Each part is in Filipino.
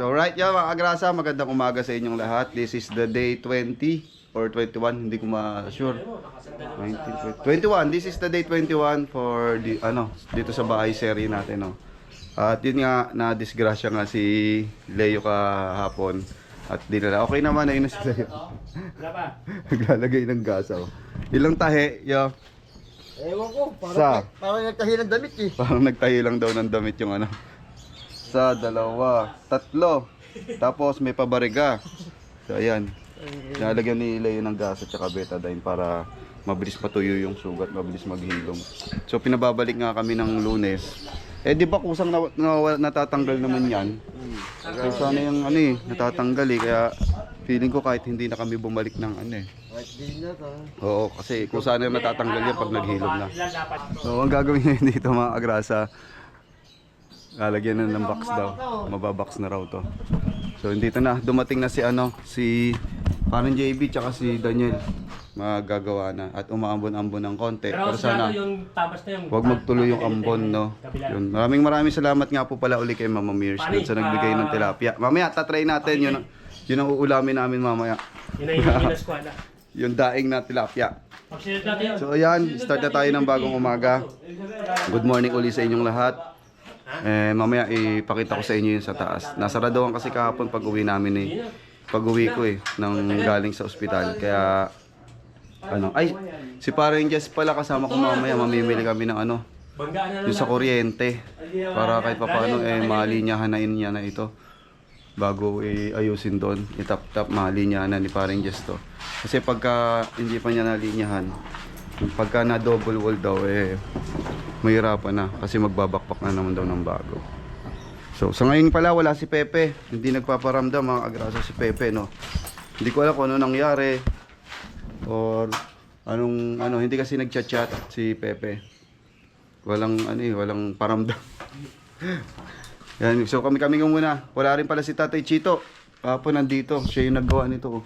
So right yan mga kagrasa, magandang umaga sa inyong lahat. This is the day 20 or 21, hindi ko ma-sure. 19, 21, this is the day 21 for the, dito sa bahay serie natin. No? At yun nga, na-disgrasya nga si Leo kahapon. At dinala, okay naman na yun na si Leo. Naglalagay ng gasa. Ilang tahe, yo? Ewan ko, parang nagtahi ng damit eh. Parang nagtahi lang daw ng damit yung Sa dalawa, tatlo. Tapos may pabariga. So ayan. Nalagyan ni Leo ng gas at saka betadine para mabilis patuyo yung sugat, mabilis maghilom. So pinababalik nga kami ng Lunes. Eh di ba kusang natatanggal naman yan? So sana yung natatanggal eh. Kaya feeling ko kahit hindi na kami bumalik ng Kahit di na ka. Oo, kasi kung sana yung natatanggal yan pag naghilom na. So ang gagawin nyo dito mga agrasa, lalagyan na ng box daw. Mababox na raw to. So dito na, dumating na si parang JB tsaka si Daniel. Magagawa na at umaambon-ambon ng konti. Pero sana huwag magtuloy yung ambon, no. Yun. Maraming salamat nga po pala uli kay Mama Mears dun sa nagbigay ng tilapia. Mamaya tatry natin yun ang uulamin namin mamaya. Yung daing na tilapia. So ayan, start na tayo ng bagong umaga. Good morning uli sa inyong lahat. Mamaya ipakita ko sa inyo yun sa taas. Nasaraduhan kasi kahapon pag uwi namin pag uwi ko nang galing sa ospital. Kaya si Parang Jess pala kasama ko mamaya. Mamimili kami ng yung sa kuryente. Para kahit papaano malinyahanain niya na ito. Bago ayusin doon. Itap-tap malinyahan na ni Parang Jess to. Kasi pagka hindi pa niya nalinyahan, pagka na double wall daw mahirapan na kasi magbabakpak na naman daw ng bago. So sa ngayon pala wala si Pepe, hindi nagpaparamdam mga agrasa si Pepe, no. Hindi ko alam kung ano nangyari or anong hindi kasi nagchat-chat si Pepe. Walang paramdam. Yan, so kami muna. Wala rin pala si Tatay Chito. Kahapon nandito, siya yung naggawa nito.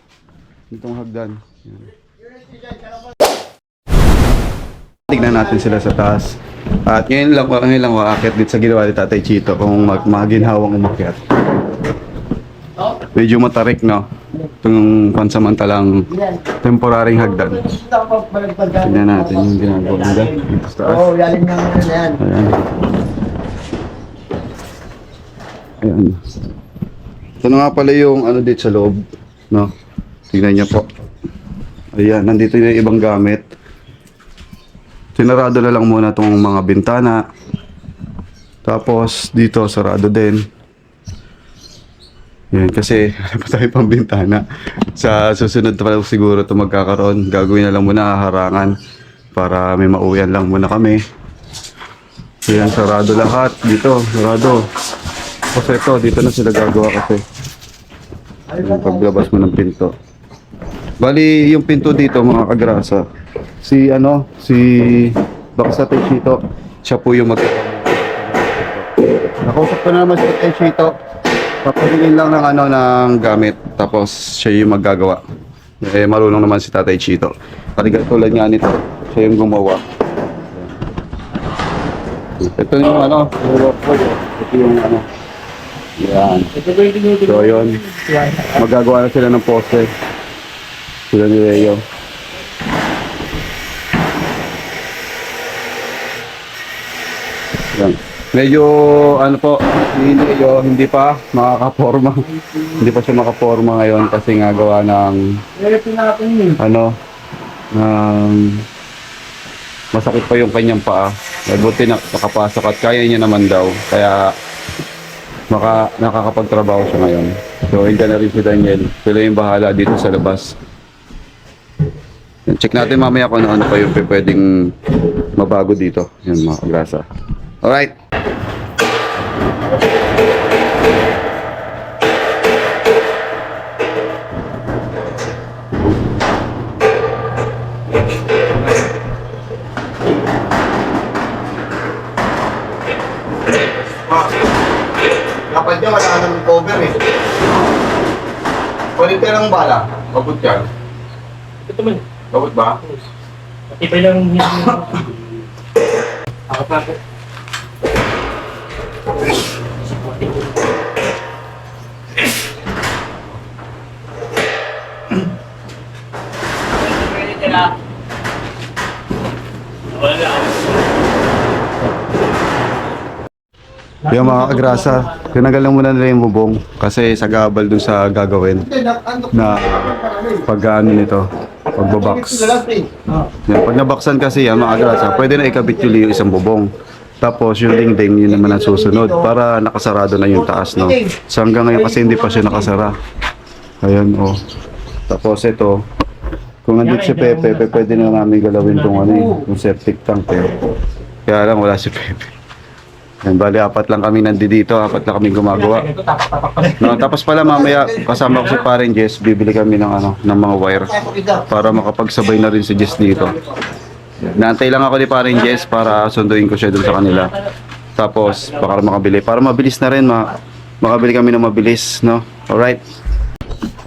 Itong hagdan. Yan. Tignan natin sila sa taas. At ngayon lang aakyat dito sa ginawa ni Tatay Chito kung maginhawang umakyat. Medyo matarik, no? Itong pansamantalang temporaring hagdan. Tignan natin yung ginagawa nila dito sa taas. Oo, yaling ng yan. Ayan. Ito na nga pala yung dito sa loob, no? Tignan niyo po. Ayan, nandito yung ibang gamit. Sinarado na lang muna itong mga bintana. Tapos dito sarado din. Yan kasi wala pa tayo pang bintana. Sa susunod pa siguro ito magkakaroon. Gagawin na lang muna harangan para may mauwian lang muna kami. Yan, sarado lahat dito, sarado. Kasi dito na sila gagawa kasi. Yung paglabas mo ng pinto. Bali yung pinto dito mga kagrasa. Si Baksa Teixito, siya po yung nakausap ko na naman si Teixito. Papagilin lang ng gamit. Tapos siya yung maggagawa. Marunong naman si Tatay Chito. Tulad nga nito, siya yung gumawa. Ito yung ito yung yan. So yun, magagawa na sila ng poste. Sila ni Leo. Yan. Medyo hindi pa makakaporma. Hindi pa siya makaporma ngayon kasi nga gawa ng masakit pa yung kanyang paa. Buti na nakapasok at kaya niya naman daw. Kaya nakakapagtrabaho siya ngayon. So hindi na rin si Daniel. Sila yung bahala dito sa labas. Check natin mamaya kung ano pa yung pwedeng mabago dito. Yan mga kagrasa. Alright. Dapat niya wala ka ng cover Kulit ka ng bala. Pabot yan. Ito man. Pabot ba? Matibay lang yung ako pa po. Yung mga agrasa, tinanggal lang muna nila yung bubong kasi sagabal dun sa gagawin na pag-ano nito, pagbabox. Yan, pag nabaksan kasi yan mga agrasa, pwede na ikabit yung isang bubong. Tapos yung dingding, yun naman ang susunod para nakasarado na yung taas, no? So hanggang ngayon kasi hindi pa siya nakasara. Ayan, oh. Tapos ito, kung nandito si Pepe, pwede na namin galawin tong ano yung septic tank. Kaya lang wala si Pepe. Yan, bali, apat lang kami nandito, apat lang kami gumagawa. No, tapos pala mamaya, kasama ko si Paring Jess, bibili kami ng, ng mga wire para makapagsabay na rin si Jess dito. Naantay lang ako ni Paring Jess para sunduin ko siya dun sa kanila. Tapos, baka makabili. Para mabilis na rin, makabili kami ng mabilis, no? Alright.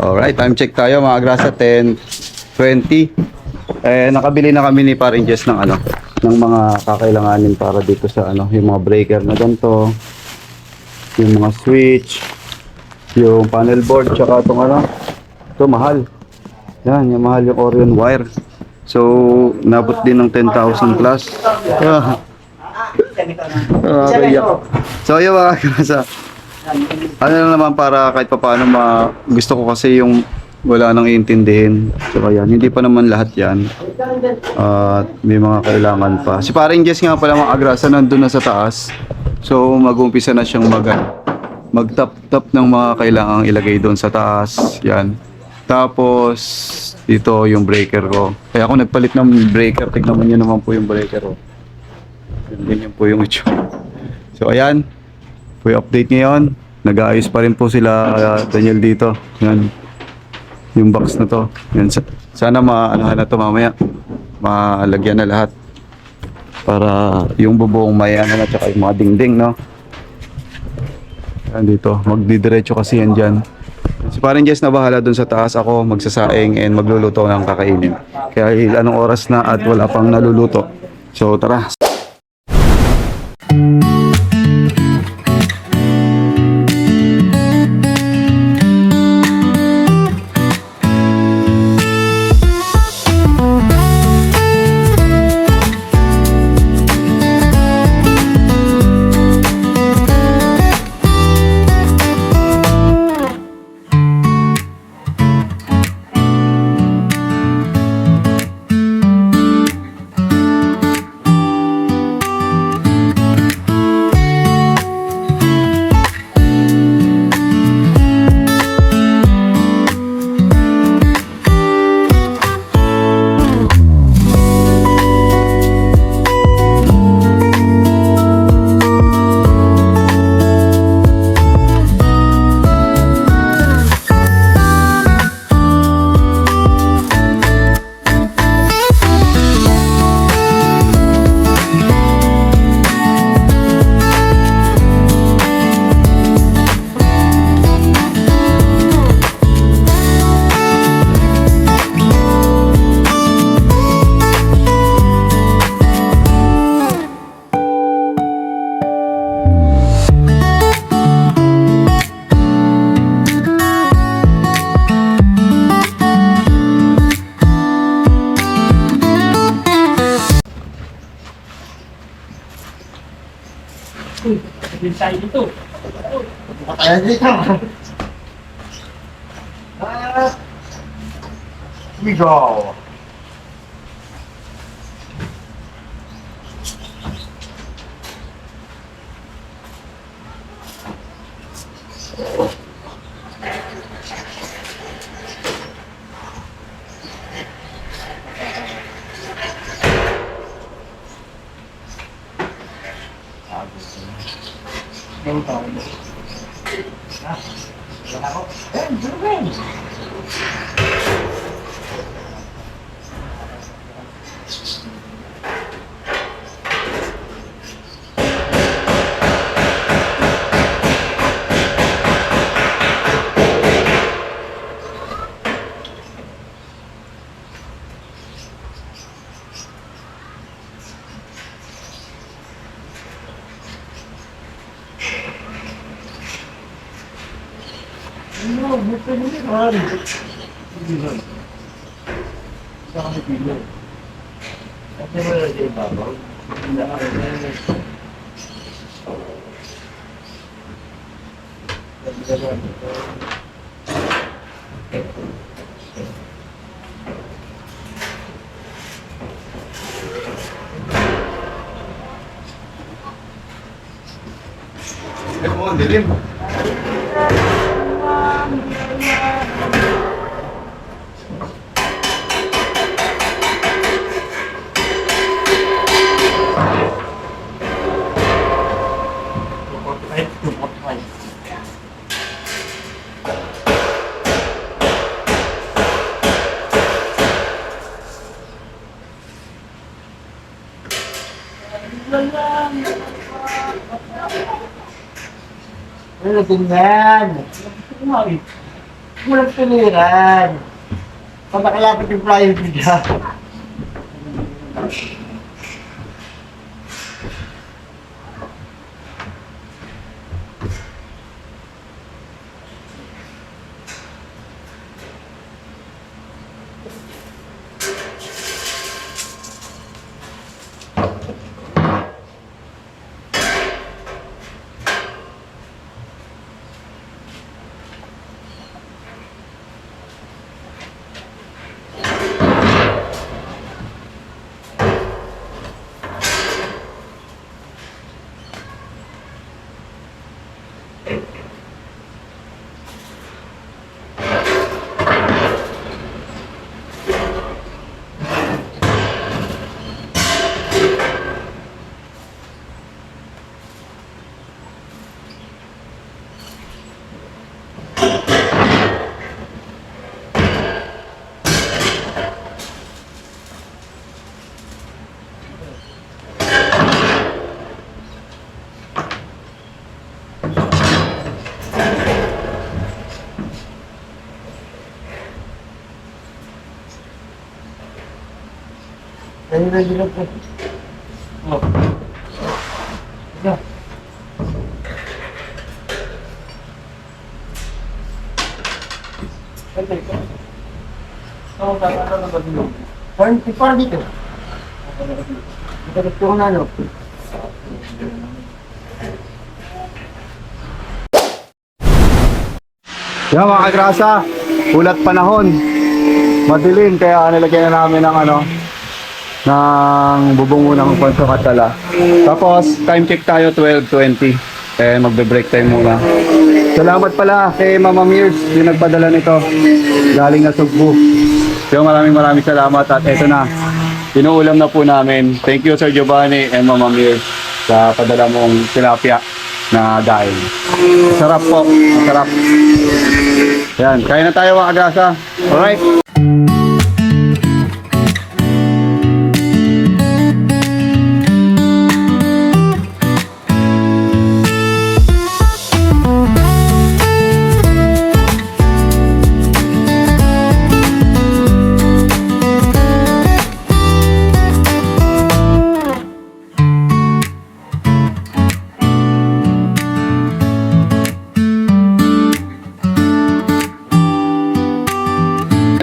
Alright, time check tayo mga agrasa, 10:20. Nakabili na kami ni Paring Jess ng ng mga kakailanganin para dito sa yung mga breaker na ganito, yung mga switch, yung panel board, tsaka itong ito mahal. Yan, yung mahal yung Orion wire. So, nabot din ng 10,000 plus. So, yun mga kasa. Ano lang naman para kahit pa paano gusto ko kasi yung wala nang iintindihin. So, yan. Hindi pa naman lahat yan. May mga kailangan pa. Si Paring Jess nga pala mga agrasa nandun na sa taas. So, mag-umpisa na siyang mag-tap-tap ng mga kailangang ilagay doon sa taas. Yan. Tapos, ito yung breaker ko. Kaya ako nagpalit ng breaker. Tignan mo nyo naman po yung breaker ko. Ganyan po yung itsura. So, ayan. Po yung update ngayon. Nag-aayos pa rin po sila Daniel dito. Yan. Yung box na to. Yan. Sana maanahan na to mamaya. Malagyan na lahat. Para yung bubong may na tsaka yung mga dingding, no? Yan dito. Magdidiretso kasi yan dyan. Si Paring Jess na bahala dun sa taas, ako magsasaing and magluluto ng kakainin. Kaya anong oras na at wala pang naluluto. So tara. Din tayo dito. Ayan dito. We go. Eh, mo, ang dilim. Ano ganyan? Walang piliran. Pag nakalapit yung flyer nila. Ano na dito po? Oh. Yeah. Parang dito. Ito ko na, no? Yan mga kagrasa, ulat panahon. Madilim kaya nilagyan na namin ng ng bubong unang pansukatala. Tapos time check tayo 12:20. Magbe-break time muna. Salamat pala kay Mama Mears yung nagpadala nito. Galing na Sugbo. So maraming salamat at eto na. Inuulam na po namin. Thank you Sir Giovanni and Mama Mears sa padala mong tilapia na dahil. Sarap po, masarap. Yan, kain na tayo mga kagrasa. Alright.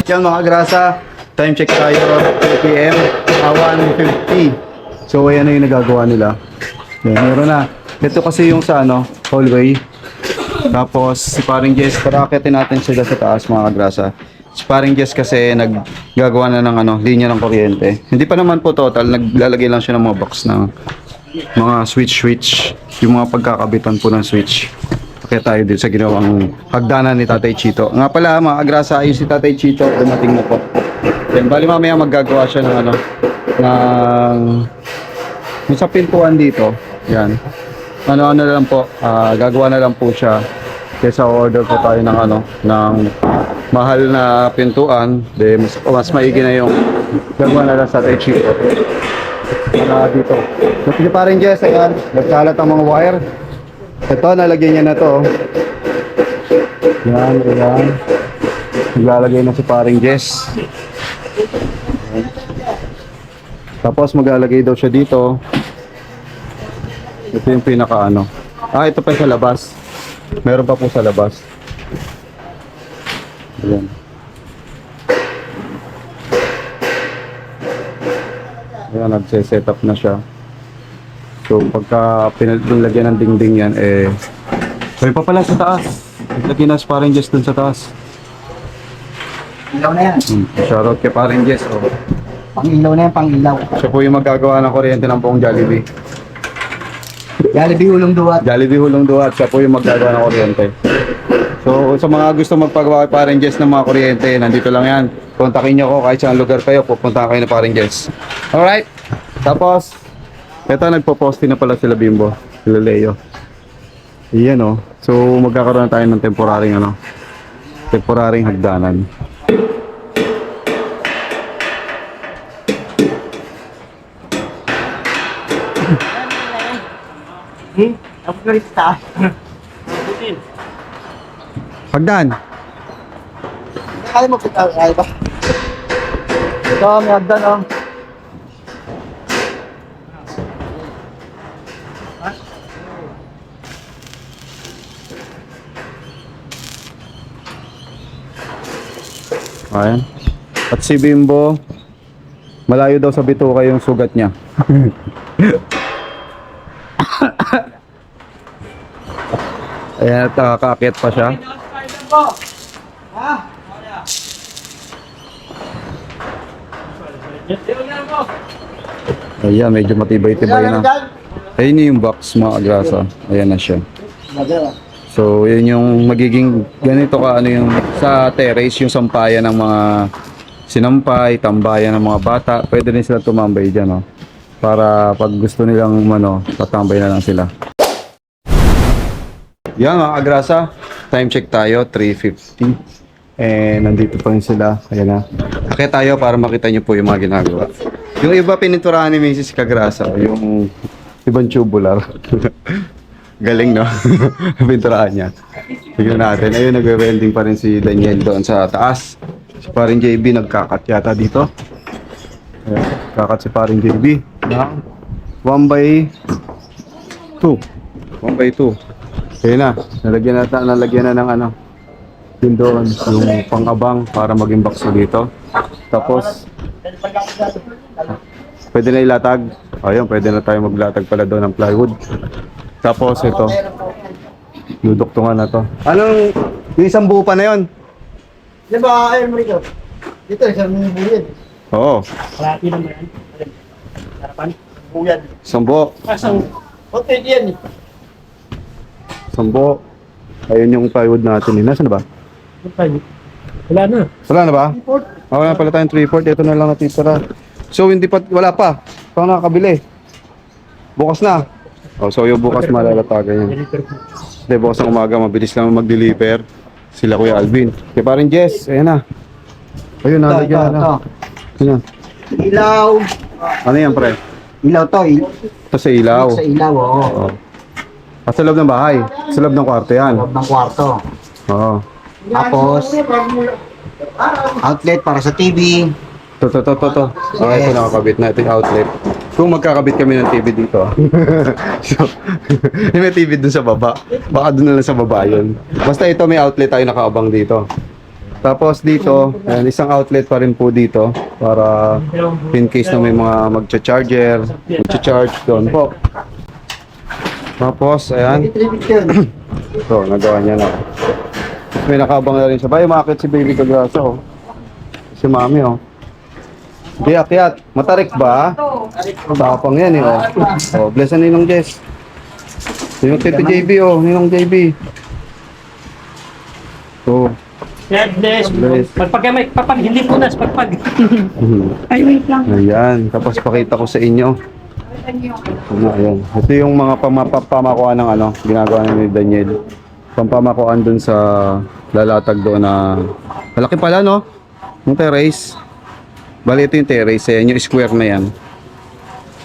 Yan mga grasa, time check tayo 3 PM, 1:50. So ayan na yung nagagawa nila. Yan, meron na. Ito kasi yung sa hallway. Tapos si Paring Jess, parakitin natin sila sa taas mga grasa. Si Paring Jess kasi naggagawa na ng linya ng kuryente. Hindi pa naman po total, naglalagay lang siya ng mga box ng mga switch, yung mga pagkakabitan po ng switch. Kaya tayo din sa ginawang hagdanan ni Tatay Chito. Nga pala mga agrasa, ayun si Tatay Chito, dumating na po. Then bali mamaya maggagawa siya ng yung sa pintuan dito. Yan. Na lang po, gagawa na lang po siya. Kaysa order po tayo ng mahal na pintuan. Then mas maigi na yung gagawa na lang sa Tatay Chito. Dito. Kasi pa rin Jess, ayan, nagkalat ang mga wire. Ito, nalagyan niya na to. Yan, ayan. Naglalagay na si Paring Jess. Ayan. Tapos maglalagay daw siya dito. Ito yung pinaka ito pa sa labas. Meron pa po sa labas. Ayan. Ayan Ayan, nagse-set up na siya. So pagka pinalagyan ng dingding yan, may pa pala sa taas. Lagyan na parang Jess dun sa taas. Ilaw na yan. Shoutout kay parang Jess. Oh. Pang ilaw na yan, pang ilaw. Siya po yung magagawa ng kuryente ng buong Jollibee. Jollibee Ulong Duwat. Jollibee Hulong Duhat, siya po yung magagawa ng kuryente. So sa mga gusto magpagawa kay parang Jess ng mga kuryente, nandito lang yan. Kontakin nyo ko kahit saan lugar kayo, pupunta kayo na parang Jess. Alright? Tapos, eto nagpo-posting na pala sila Bimbo, sila Leo. Iyan oh. So magkakaroon na tayo ng temporaring hagdanan. Ako na rin sa taas. Butin. Hagdan! Kaya mo kita, kaya ba? Ito, may hagdan oh. Ayan. At si Bimbo, malayo daw sa bituka yung sugat niya. Ayan, at nakakaakyat pa siya. Ayan, medyo matibay-tibay na. Ayun yung box mga agrasa. Ayan na siya. So, yun yung magiging ganito ka ano yung sa terrace, yung sampayan ng mga sinampay, tambayan ng mga bata. Pwede rin sila tumambay dyan, no? Para pag gusto nilang tatambay na lang sila. Yan mga agrasa, time check tayo, 3:50. Nandito pa rin sila, ayan na. Akit tayo para makita nyo po yung mga ginagawa. Yung iba pininturahan ni Mrs. Kagrasa, yung ibang tubular. Galing, no? Pinturahan niya. Tignan natin. Ayun, nagwe-welding pa rin si Daniel doon sa taas. Si paring JB nagkakat yata dito. Ayan, kakat si paring JB. 1/2. 1/2. Ayun na. Nalagyan na ng ano. Yun doon. Yung pang-abang para maging box dito. Tapos, pwede na ilatag. Ayun, pwede na tayo maglatag pala doon ng plywood. Tapos ito, duduktungan na to. Anong, yung isang buo pa na yun? Di ba, ayun mo rito? Dito, isang buyan. Oo, Kalati naman yan. Harapan. Buyan. isang buo. Asang Hotel yan eh. Isang buo. Ayun yung plywood natin. Nasaan na ba? wala na. Wala na ba? Wala na pala tayong 3/4. Ito na lang natitira. So hindi pa, wala pa. Paano nakakabili? Bukas na. Oh, so yung bukas malalatagan yan. Deliver ko. Hindi, bukas ng umaga, mabilis lang mag-deliver. Sila Kuya Alvin. Kaya parin Jess, ayan na. Ayun, nalagyan na. Ayan. Ilaw. Ano yan, pre? Ilaw to eh. Ito sa ilaw. Sa ilaw, oo. Oo. Sa loob ng bahay. Sa loob ng kwarto yan. Loob ng kwarto. Oo. Tapos, outlet para sa TV. To. Okay, ito nakakabit na. Ito yung outlet. Kung magkakabit kami ng TV dito. So, may TV dun sa baba. Baka dun na lang sa baba yun. Basta ito may outlet tayo nakaabang dito. Tapos dito, ayan, isang outlet pa rin po dito para in case na may mga magcha-charge doon po. Tapos, ayan. Ito, nagawa niya na. May nakaabang na rin siya. Bayo, makakit si Baby Kagrasa, oh. Si Mami, oh. Di, akyat. Matarik ba? Tapang yan, eh, oh. Oh, bless na Ninong Jess. Yung Tito JB, oh. Ninong JB. Oh. God bless. Bless. Pagpag, hindi punas, pagpag. Ay, wait lang. Ayan. Tapos pakita ko sa inyo. Ano, ayan. Ito yung mga pamakuan ng ano, ginagawa ni Daniel. Pampamakuan dun sa lalatag doon na malaki pala, no? Yung terrace. Bali, ito yung terrace. Ayan, yung square na yan.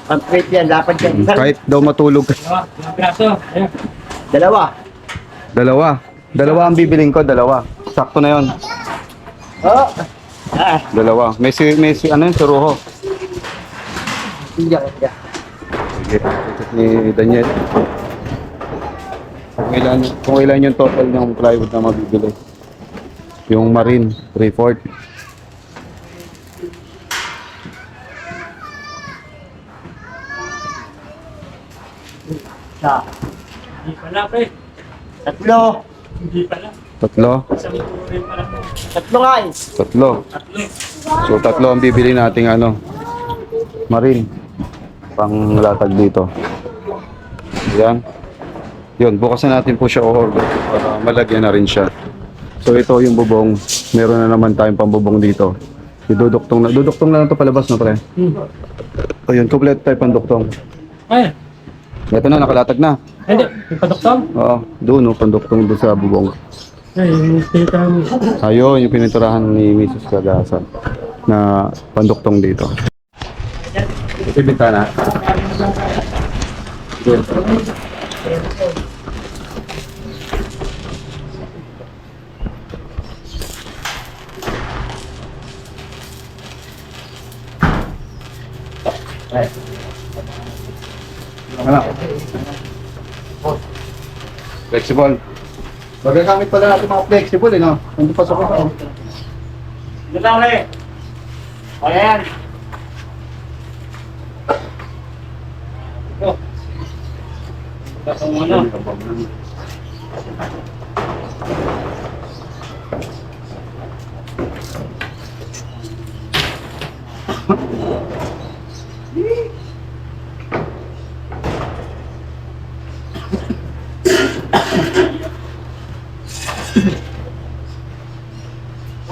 Pag-trip yan, lapad yan. Kahit daw matulog ka. Mga braso. Ayan. Dalawa. Dalawa ang bibiling ko, dalawa. Sakto na yon. Oo. Dalawa. May ano yun, suruho. Hindi. Sige, ito ni Daniel. Kung ilan yung total ng plywood na mabibili. Yung marine, 3/4. Isa. Hindi pala, pre. Tatlo. Hindi pala. Tatlo? Isang puro rin pala. Tatlo guys. Tatlo. Tatlo. So tatlo ang bibili nating ano, marine. Panglatag dito. Yan. Yun, bukas na natin po siya o-order para malagyan na rin siya. So ito yung bubong. Meron na naman tayong pambubong dito. Iduduktong na. Duduktong na lang ito palabas na pre. O yun, kompleto tayo panduktong. Ay, Ito na, nakalatag na. hindi. Yung padoktong. Oo, doon no, panduktong doon sa bubong. Ay, yung tita mo. Ayun, yung pininturahan ni Mrs. Cagasa na panduktong dito. Ito yung bintana. Ano? Flexible. Magagamit pala natin mga flexible eh, no? Hindi pa sa ko. Ito lang, pre. O, yan. Ito. Ito kung ano.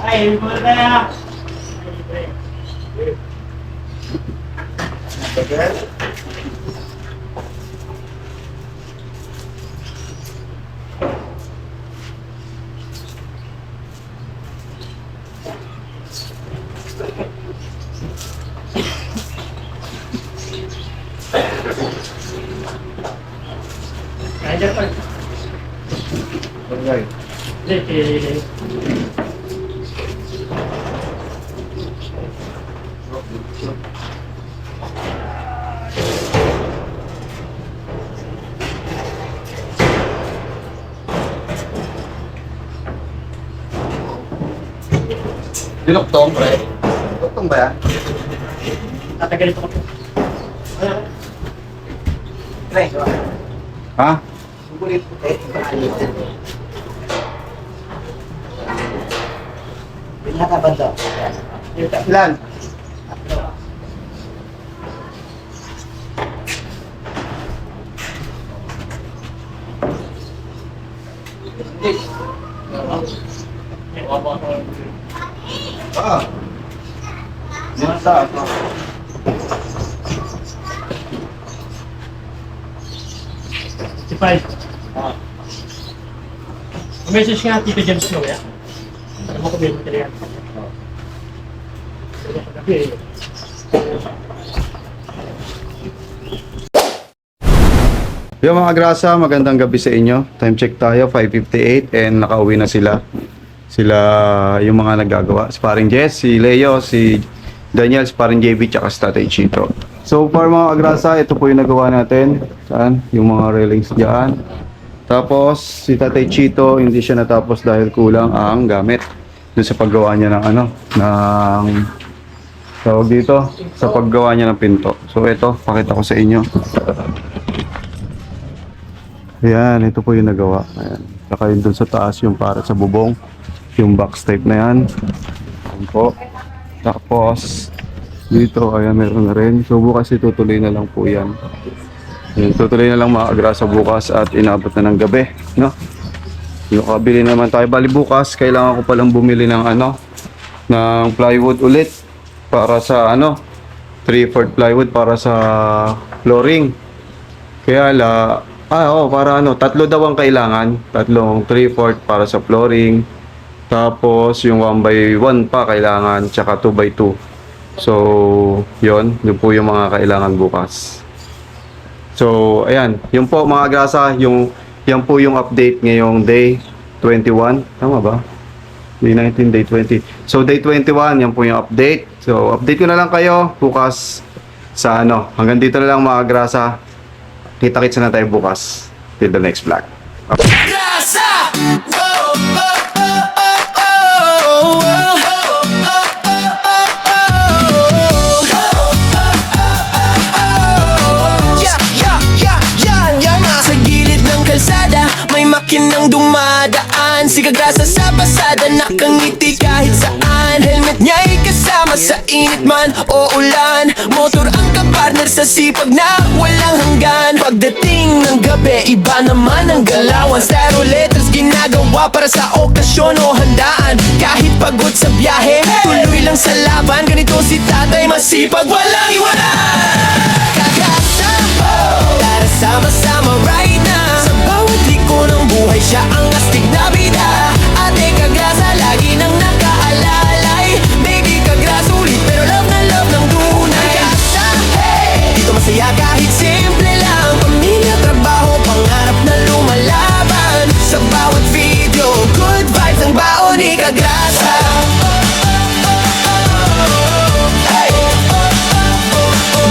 Ay, hindi mo na tayo. Kaya dyan pa. Okay. Hindi, Dinuktong, pre. Dinuktong ba yan? tatagal ito ko. Pre. Ha? Sugulit. Pinakabando. Ilan? Ah. Yan sa ako. Si Pai. Message nga Tito James mo ya. Ano mo ko may material. Yo mga grasa, magandang gabi sa inyo. Time check tayo, 5:58 and nakauwi na sila. Sila yung mga naggagawa. Si paring Jess, si Leo, si Daniel, si paring JB, tsaka si Tatay Chito. So far mga agrasa, ito po yung nagawa natin. Saan? Yung mga railings dyan. Tapos si Tatay Chito, hindi siya natapos dahil kulang ang gamit. Doon sa paggawa niya ng ano, ng tawag dito, sa paggawa niya ng pinto. So ito, pakita ko sa inyo. Ayan, ito po yung nagawa. Ayan. Saka yun dun sa taas yung para sa bubong. Yung box type na yan. Ayan po. Tapos, dito, ayan, meron na rin. So bukas itutuloy na lang po yan. Ayan, tutuloy na lang mga agrasa bukas at inabot na ng gabi. No? Yung kabili naman tayo. Bali bukas, kailangan ko palang bumili ng ano, ng plywood ulit. Para sa ano, 3/4 plywood para sa flooring. Kaya para ano, tatlo daw ang kailangan. Tatlong 3/4 para sa flooring. Tapos yung 1x1 pa kailangan, tsaka 2x2. So, yun po yung mga kailangan bukas. So, ayan. Yun po mga grasa, yan po yung update ngayong day 21. Tama ba? Day 19, day 20. So, day 21, yan po yung update. So, update ko na lang kayo bukas sa ano. Hanggang dito na lang mga grasa. Kita-kits na tayo bukas. Till the next vlog. Yeah, yeah, yeah, yeah, yeah, kagrasa sa pasada, nakangiti kahit saan. Helmet niya'y kasama sa init man o ulan. Motor ang kapartner sa sipag na walang hanggan. Pagdating ng gabi, iba naman ang galawan. Stereo letters ginagawa para sa okasyon o handaan. Kahit pagod sa biyahe, tuloy lang sa laban. Ganito si tatay, masipag, walang iwanan. Kagrasa, tara sama-sama right now. Sa bawat liko ng buhay, siya ang astig na bida. Ate Kagrasa, lagi nang nakaalalay. Baby Kagrasa, ulit pero love na love ng tunay. Kagrasa, hey! Dito masaya kahit simple lang. Pamilya, trabaho, pangarap na lumalaban. Sa bawat video, good vibes ang baon ni Kagrasa.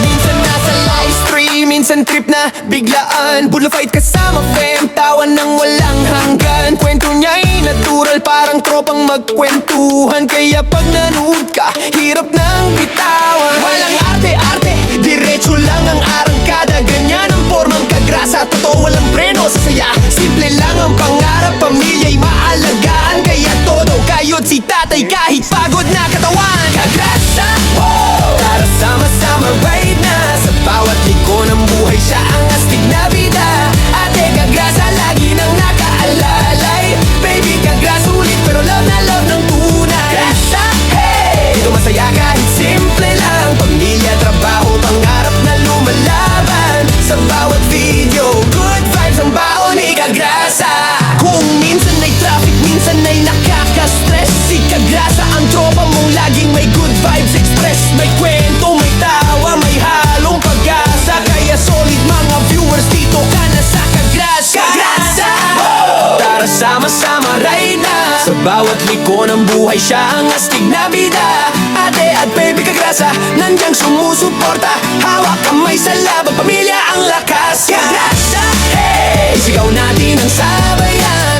Minsan nasa live stream, minsan trip na biglaan. Bulla fight kasama fam, tawan ng walang hanggan. Kwento niya'y natural, parang tropang magkwentuhan. Kaya pag nanood ka, hirap nang bitawan. Walang arte-arte, diretso lang ang arangkada. Ganyan ang formang Kagrasa, totoo walang preno sa saya. Simple lang ang pangarap, pamilya'y maalagaan. Kaya todo kayod si tatay kahit pagod na katawan. Kagrasa, tara sama-sama right na. Sa bawat liko ng buhay, siya ang astig na bida. Ate Kagrasa, lagi nang nakaalalay. Baby Kagrasa, ulit pero love na love ng tunay. Kagrasa, hey! Dito masaya kahit simple lang. Pamilya, trabaho, pangarap na lumalaban. Sa bawat video, good vibes ang baon ni Kagrasa. Kung minsan ay traffic, minsan ay nakaka-stress, si Kagrasa ang tropa mong laging may good vibes express. May kwento, may tawa, may halong pag-asa. Kaya solid mga viewers, dito ka na sa Kagrasa. Kagrasa! Tara sama-sama right na. Sa bawat liko ng buhay, siya ang astig na bida. Ate at baby Kagrasa, nandiyan sumusuporta. Hawak kamay sa laban, pamilya ang lakas. Kagrasa, hey! Isigaw natin ang sabayan.